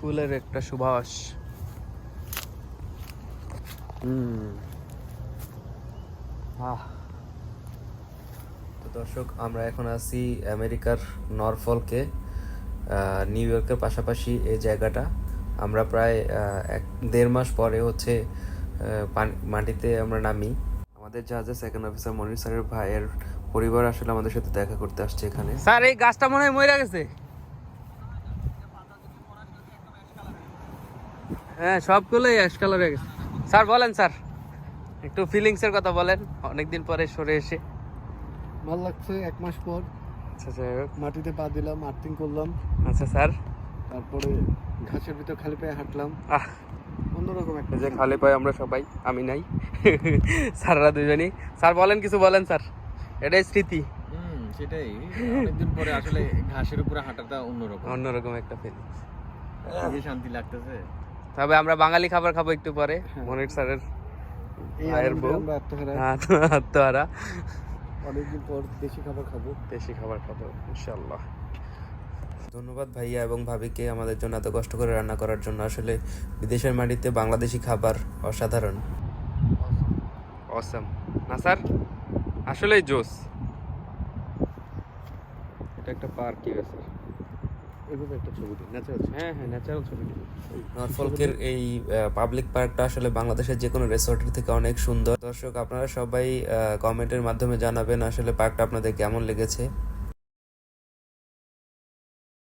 ফুলের একটা সুবাস। তো দর্শক, আমরা এখন আছি আমেরিকার নরফলকে, নিউ ইয়র্কের পাশাপাশি এই জায়গাটা। আমরা প্রায় 1-1.5 মাস পরে হচ্ছে মাটিতে আমরা নামি। আমাদের জাহাজের সেকেন্ড অফিসার মনির স্যারের ভাইয়ের পরিবার আসলে আমাদের সাথে দেখা করতে আসছে এখানে। স্যার, এই গাছটা মনে হয় মরে গেছে। হ্যাঁ, সবগুলোই অ্যাশ কালার হয়ে গেছে। স্যার বলেন, স্যার একটু ফিলিংস এর কথা বলেন অনেকদিন পরে সরে এসে। ভালো লাগছে 1 মাস পর। আচ্ছা মাটিতে পা দিলাম, আর্থিং করলাম। আচ্ছা স্যার, তারপরে ঘাসের ভিতর খালি পায়ে হাঁটলাম। অন্যরকম একটা যে খালি পাই আমরা সবাই, আমি নাই, স্যাররা দুজনই। স্যার বলেন, কিছু বলেন স্যার, এটাই স্মৃতি। সেটাই, অনেকদিন পরে আসলে ঘাসের উপরে হাঁটাটা অন্যরকম একটা ফিলিংস, খুবই শান্তি লাগতেছে। তবে আমরা বাঙালি খাবার খাবো একটু পরে। মনির স্যারের ভাইয়ের বউ আত্মহারা, অনেকদিন পর দেশি খাবার খাবো ইনশাল্লাহ। ধন্যবাদ ভাইয়া এবং ভাবিকে আমাদের জন্য এত কষ্ট করে রান্না করার জন্য। আসলে বিদেশের মাটিতে বাংলাদেশি খাবার অসাধারণ। অসাম না স্যার, আসলেই জোস। এটা একটা পার্কই আছে, এভাবে একটা ছবি দিই, ন্যাচারাল। হ্যাঁ ন্যাচারাল ছবি। নরফলকের এই পাবলিক পার্কটা আসলে বাংলাদেশের যে কোনো রিসোর্টের থেকে অনেক সুন্দর। দর্শক, আপনারা সবাই কমেন্টের মাধ্যমে জানাবেন আসলে পার্কটা আপনাদের কেমন লেগেছে।